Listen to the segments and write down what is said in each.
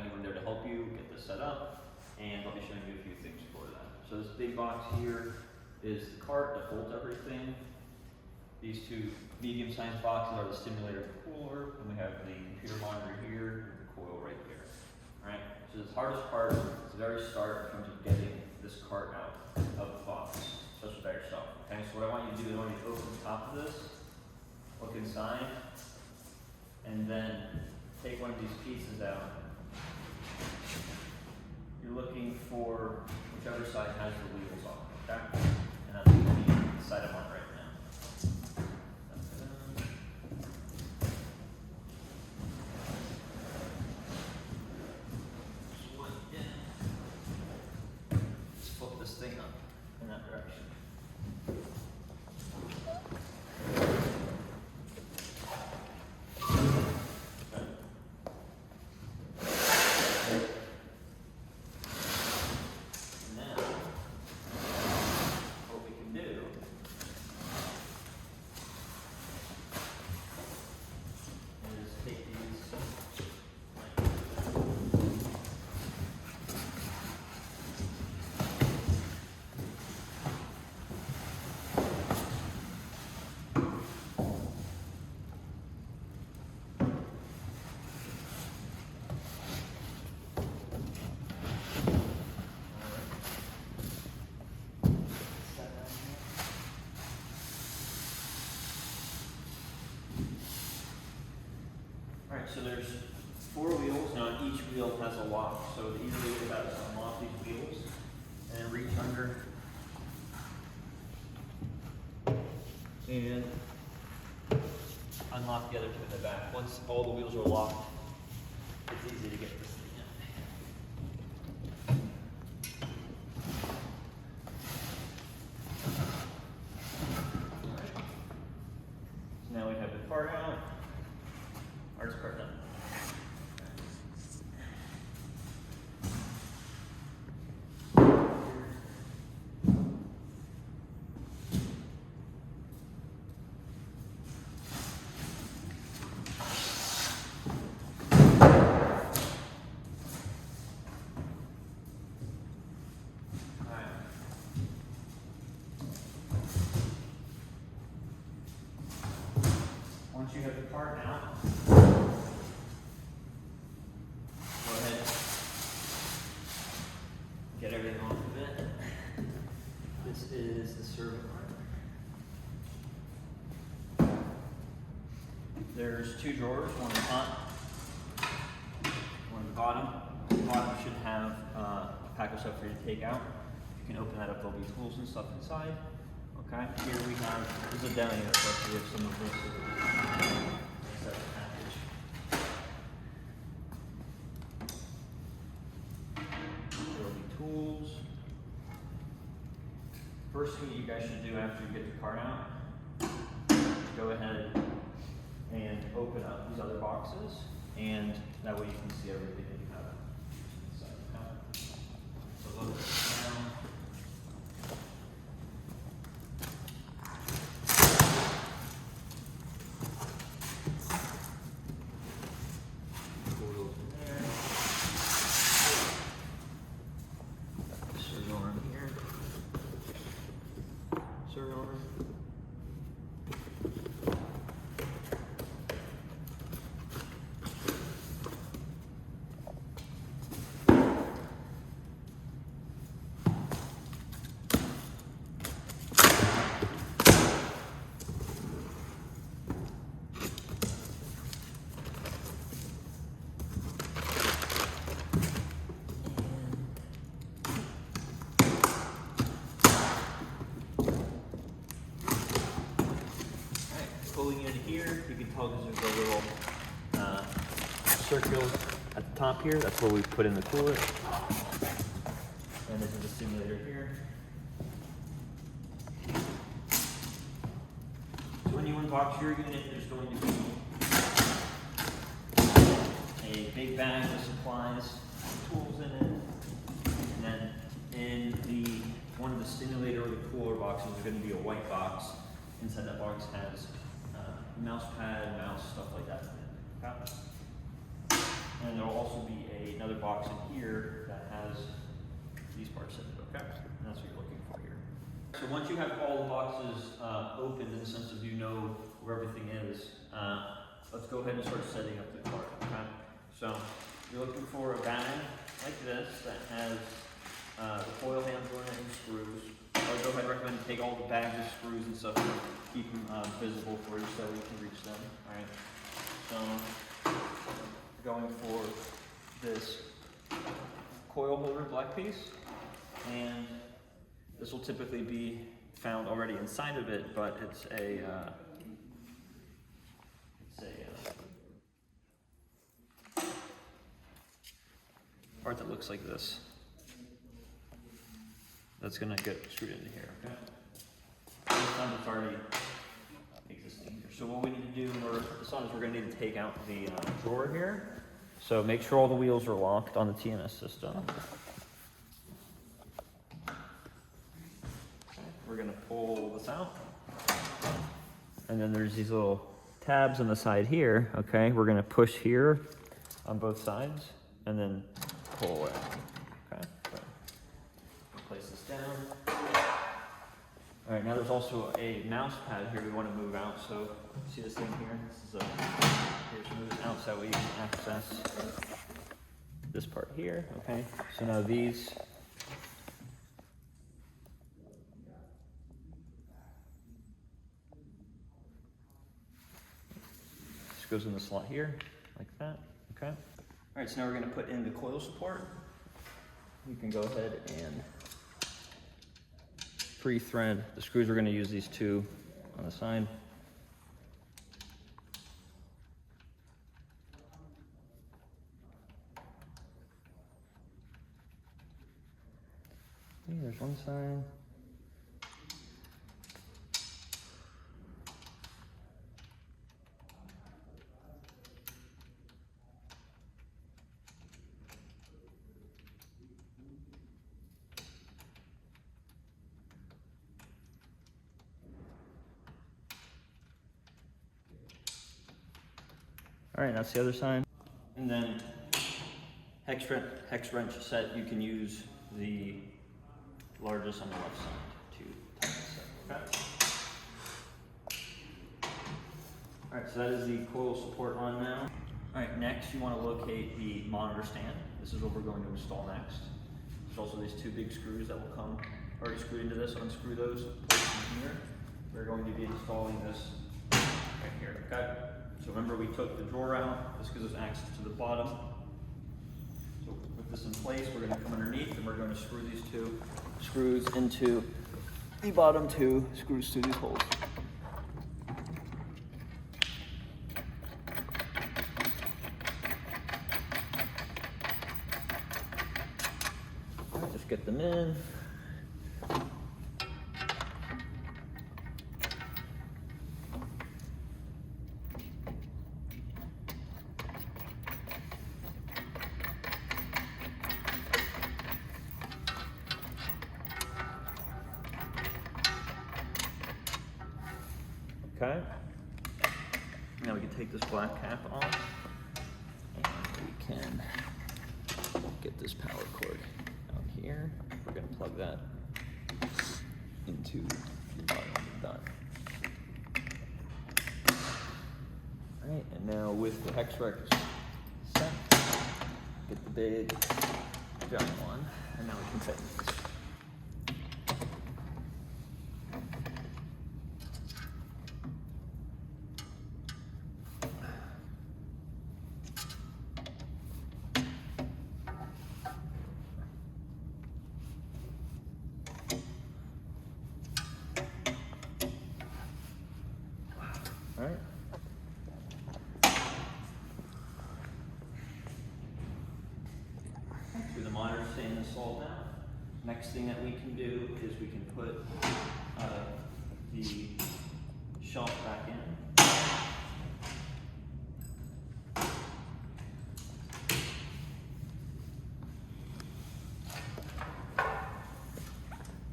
anyone there to help you get this set up, and I'll be showing you a few things for that. So this big box here is the cart that holds everything. These two medium-sized boxes are the stimulator and the cooler, and we have the computer monitor here and the coil right there. Alright, so the hardest part is the very start in terms of getting this cart out of the box, especially by yourself. Okay, so what I want you to do is I want you to open the top of this, look inside, and then take one of these pieces out. You're looking for whichever side has the wheels on, okay? And that's the side I'm on right now. Let's flip this thing up in that direction. So there's 4 wheels, and on each wheel has a lock. So the easy way to do that is unlock these wheels and reach under and unlock the other two in the back. Once all the wheels are locked, it's easy to get this thing in. Alright. So now we have the cart out. Hardest part done. Once you have the part out, go ahead, get everything off of it. This is the Servo arm. There's 2 drawers, one on the top, one on the bottom. The bottom should have a pack of stuff for you to take out. You can open that up, there'll be tools and stuff inside. Okay, here we have, this is a demo unit, so we have some of this. There will be tools. First thing you guys should do after you get the cart out, go ahead and open up these other boxes, and that way you can see everything that you have inside. So look down. Pulling in here, you can tell there's a little circle at the top here. That's where we put in the cooler. And this is the stimulator here. So when you unbox your unit, there's going to be a big bag of supplies, tools in it, and then in one of the stimulator or the cooler boxes, there's going to be a white box. Inside that box has mouse pad, mouse, stuff like that. Okay? And there will also be another another box in here that has these parts in it, okay? And that's what you're looking for here. So once you have all the boxes opened in the sense of you know where everything is, let's go ahead and start setting up the cart, okay? So you're looking for a bag like this that has the coil handle in it and screws. I would go ahead and recommend take all the bags of screws and stuff and keep them visible for you so you can reach them, all right? So going for this coil holder black piece, and this will typically be found already inside of it, but it's a part that looks like this. That's gonna get screwed into here, okay? This time it's already existing here. So what we need to do in order to put this on is we're gonna need to take out the drawer here. So make sure all the wheels are locked on the TMS system. Okay, we're gonna pull this out. And then there's these little tabs on the side here, okay? We're gonna push here on both sides and then pull away, okay? So place this down. All right, now there's also a mouse pad here we want to move out. So see this thing here? This is here's move it out so that way you can access this part here, okay? So now these this goes in the slot here, like that, okay? All right, so now we're gonna put in the coil support. You can go ahead and pre-thread the screws. We're gonna use these two on the side. Okay, there's one side. All right, that's the other side. And then hex wrench set, you can use the largest on the left side to tighten this up, okay? All right, so that is the coil support on now. All right, next you want to locate the monitor stand. This is what we're going to install next. There's also these two big screws that will come already screwed into this. Unscrew those, place them here. We're going to be installing this right here, okay? So remember we took the drawer out. This gives us access to the bottom. So with this in place, we're gonna come underneath and we're going to screw these two screws into the bottom two screws through these holes. All right, just get them in. Okay, now we can take this black cap off and we can get this power cord out here. We're going to plug that into the bottom of the done. All right, and now with the hex wrench set, get the big giant one, and now we can tighten this. All right. So the monitor staying installed now. Next thing that we can do is we can put the shelf back in.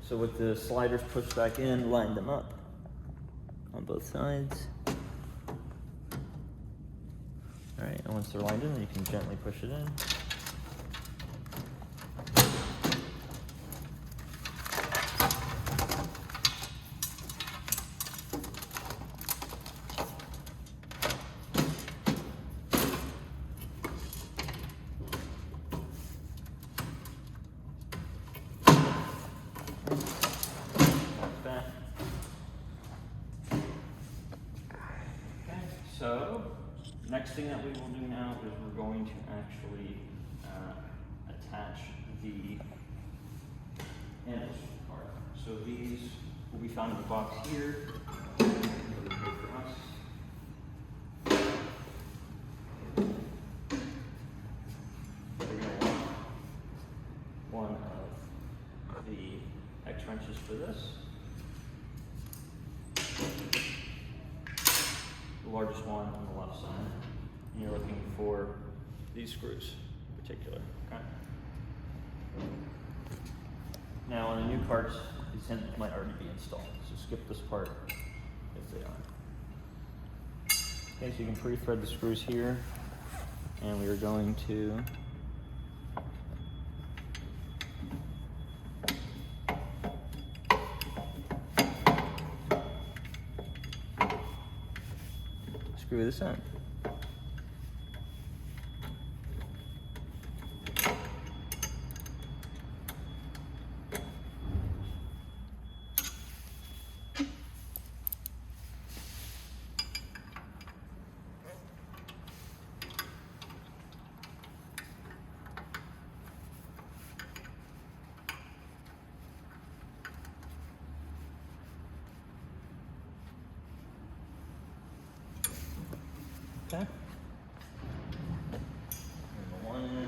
So with the sliders pushed back in, line them up on both sides. All right, and once they're lined in, you can gently push it in. next thing that we will do now is we're going to actually attach the handles to the cart. So these will be found in the box here. For us. We're going to want one of the X wrenches for this. The largest one on the left side. And you're looking for these screws in particular. Okay. Now on the new carts, these handles might already be installed, so skip this part if they aren't. Okay, so you can pre-thread the screws here, and we are going to screw this in. Okay. And the one in.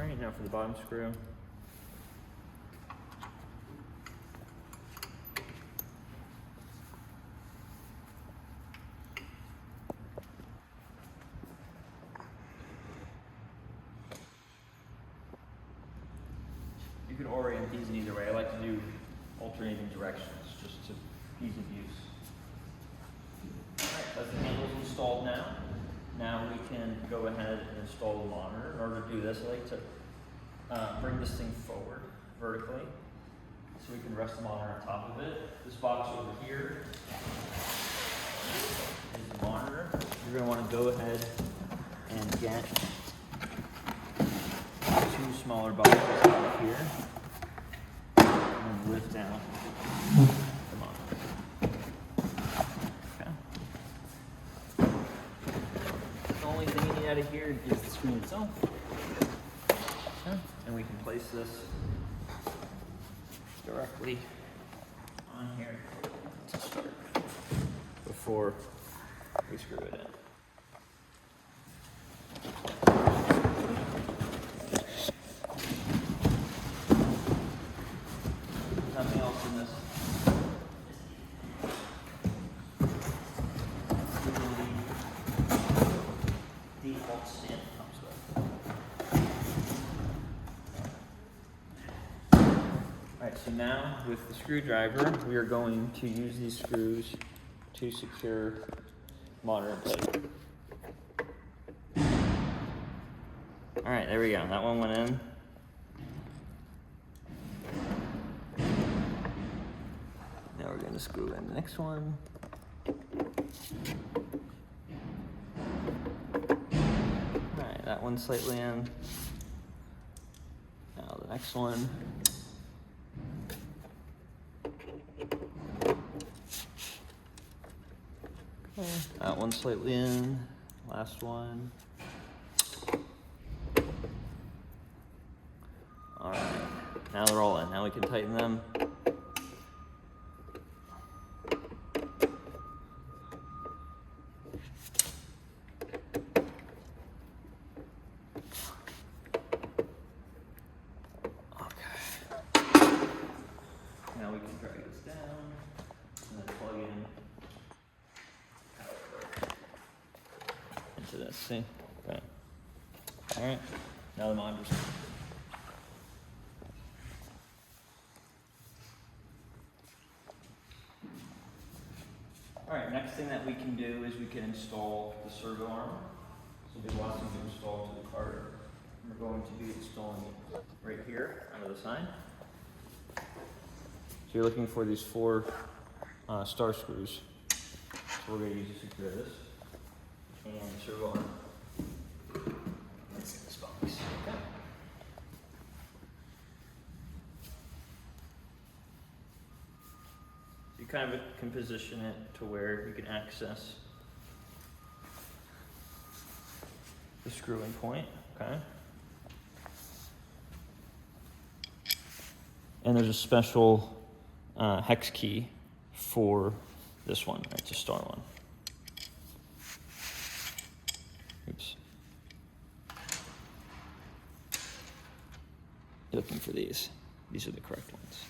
Alright, now for the bottom screw. You could orient these in either way. I like to do alternating directions just to ease of use. Alright, that's the handles installed now. Now we can go ahead and install the monitor. In order to do this, I like to bring this thing forward vertically so we can rest the monitor on top of it. This box over here is the monitor. You're going to want to go ahead and get two smaller boxes out here and lift down the monitor. Okay. The only thing you need out of here is the screen itself. Okay. And we can place this directly on here to start before we screw it in. Nothing else in this. Default stand comes with. Alright, so now with the screwdriver, we are going to use these screws to secure monitor in place. Alright, there we go. That one went in. Now we're going to screw in the next one. Alright, that one's slightly in. Now the next one. Okay, that one's slightly in. Last one. Alright, now they're all in. Now we can tighten them. Now we can drag this down and then plug in into this. See? Okay. Alright, now the monitor's on. Alright, next thing that we can do is we can install the servo arm. So there'll be lots of things to install to the cart. We're going to be installing it right here under the sign. So you're looking for these 4 star screws. So we're going to use to secure this. And the servo arm. It's in this box. Okay. You kind of can position it to where you can access the screwing point, okay? And there's a special hex key for this one, right? It's a star one. Oops. You're looking for these. These are the correct ones.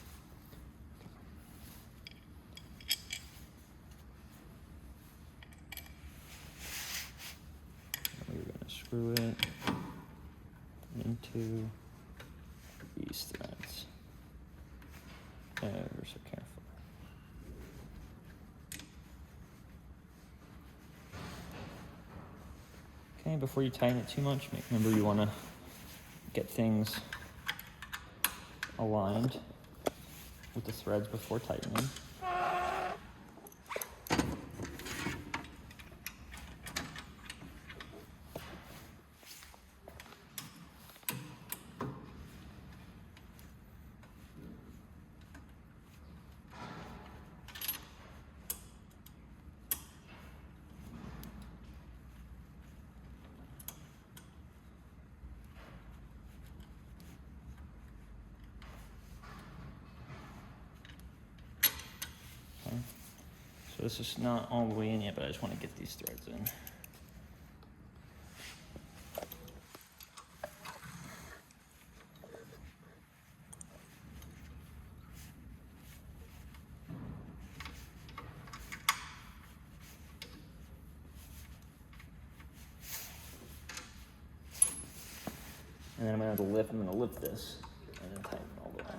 We're going to screw it into these threads. Ever so careful. Okay, before you tighten it too much, remember you want to get things aligned with the threads before tightening. So this is not all the way in yet, but I just want to get these threads in. And then I'm going to lift this and then tighten all the way.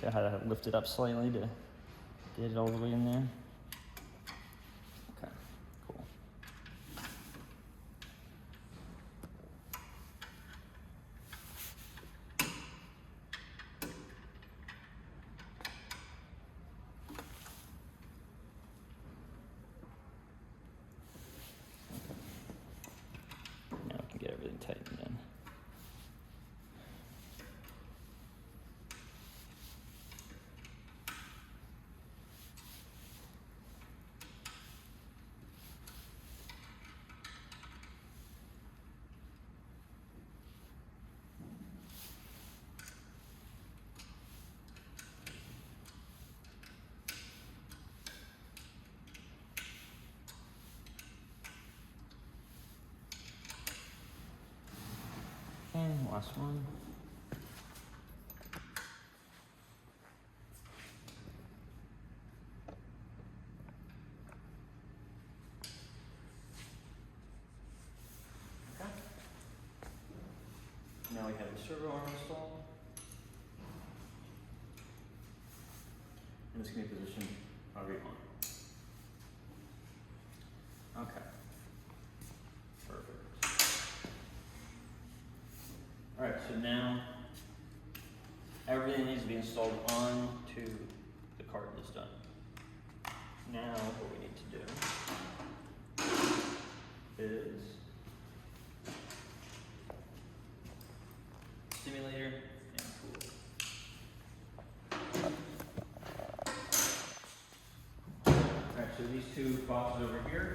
See how I lift it up slightly to get it all the way in there? Okay, cool. Now we can get everything tightened in. And last one. Okay. Now we have the servo arm installed. And this can be positioned however you want. Okay. Perfect. Alright, so now everything needs to be installed onto the cart is done. Now what we need to do is Stimulator and Coil. Alright, so these two boxes over here,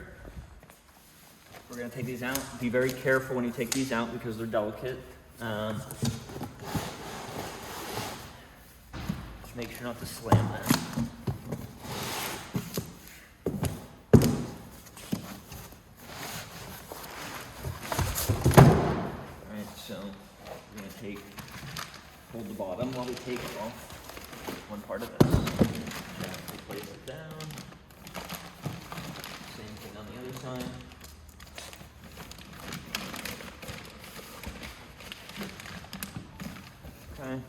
we're gonna take these out. Be very careful when you take these out because they're delicate. Just make sure not to slam them. Alright, so we're gonna hold the bottom while we take it off. One part of this. Gently place it down. Same thing on the other side. Okay.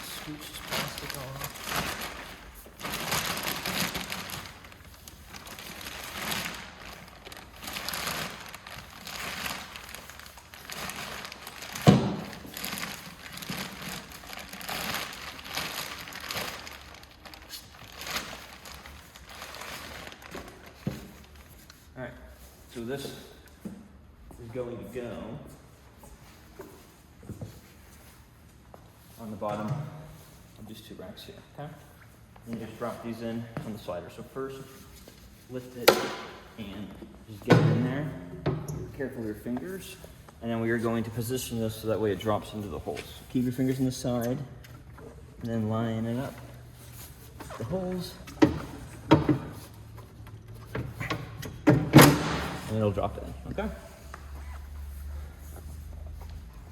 Scooch this plastic off. Alright, so this is going to go on the bottom of these two racks here, okay? And you just drop these in on the slider. So first, lift it and just get it in there. Be careful with your fingers. And then we are going to position this so that way it drops into the holes. Keep your fingers on the side and then line it up. The holes. And it'll drop in, okay?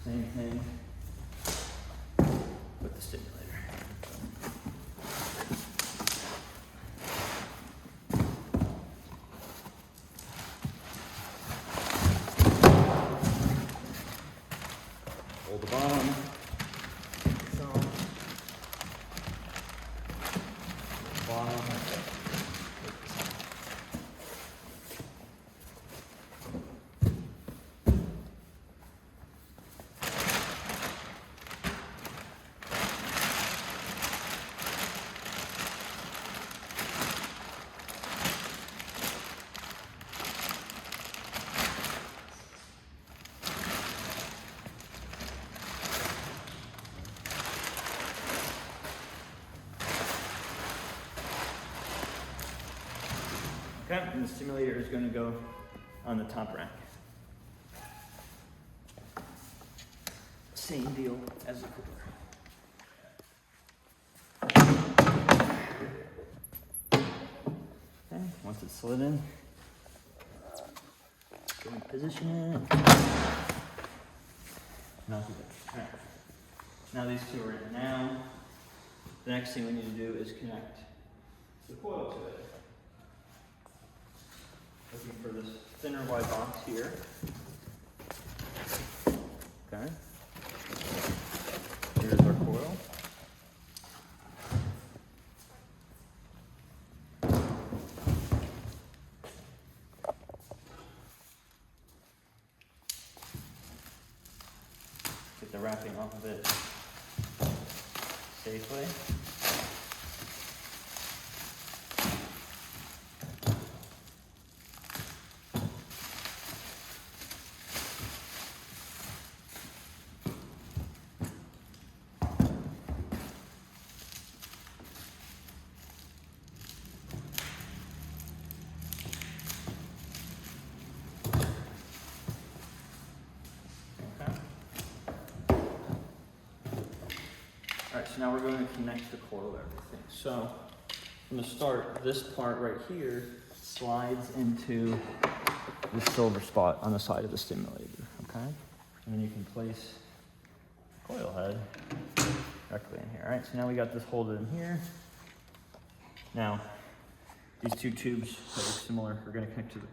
Same thing with the stimulator. Hold the bottom. So, bottom. Okay, and the stimulator is going to go on the top rack. Same deal as the cooler. Okay, once it's slid in, go and position it. Not too bad. Alright. Now these two are in. Now, the next thing we need to do is connect the coil to it. Looking for this thinner wide box here. Okay. Here's our coil. Get the wrapping off of it safely. Alright, so now we're going to connect the coil to everything. So, from the start, this part right here slides into the silver spot on the side of the stimulator, okay? And then you can place the coil head directly in here. Alright, so now we got this holded in here. Now, these two tubes that are similar are going to connect to the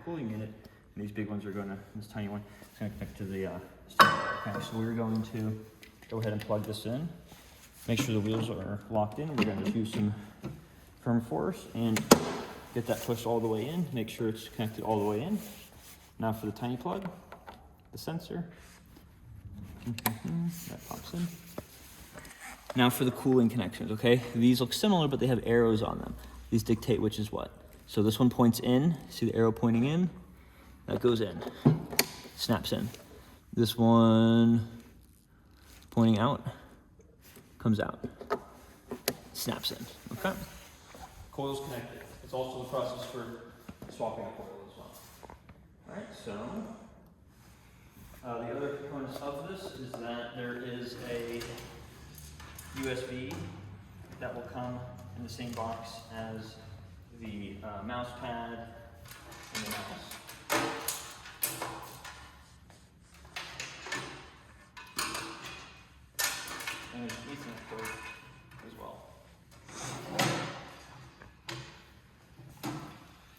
cooling unit, and these big ones are going to, this tiny one, is going to connect to the stimulator. Okay, so we're going to go ahead and plug this in. Make sure the wheels are locked in. We're going to use some firm force and get that pushed all the way in. Make sure it's connected all the way in. Now for the tiny plug, the sensor. That pops in. Now for the cooling connections, okay? These look similar, but they have arrows on them. These dictate which is what. So this one points in. See the arrow pointing in? That goes in. Snaps in. This one pointing out, comes out. snaps in. Okay. Coil's connected. It's also the process for swapping a coil as well. All right. So the other components of this is that there is a USB that will come in the same box as the mouse pad and the mouse. And there's an Ethernet cord as well.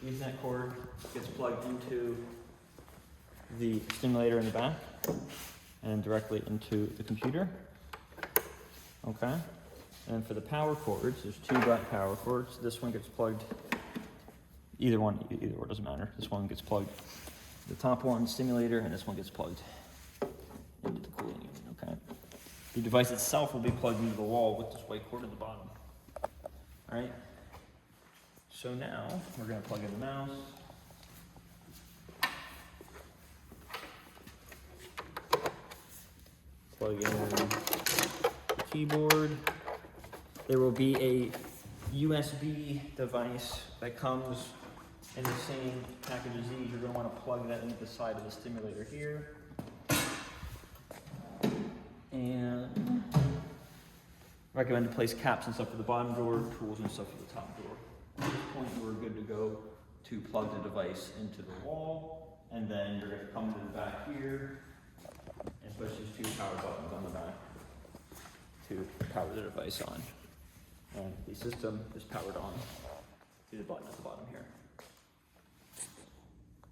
The Ethernet cord gets plugged into the stimulator in the back and directly into the computer. Okay. And for the power cords, there's two black power cords. This one gets plugged, either or doesn't matter. This one gets plugged, the top one, stimulator, and this one gets plugged into the cooling unit, okay? The device itself will be plugged into the wall with this white cord at the bottom. All right? So now, we're gonna plug in the mouse. Plug in the keyboard. There will be a USB device that comes in the same package as these. You're going to want to plug that into the side of the stimulator here. And recommend to place caps and stuff for the bottom drawer, tools and stuff for the top drawer. At this point, we're good to go to plug the device into the wall. And then you're going to come to the back here and push these two power buttons on the back to power the device on. And the system is powered on through the button at the bottom here.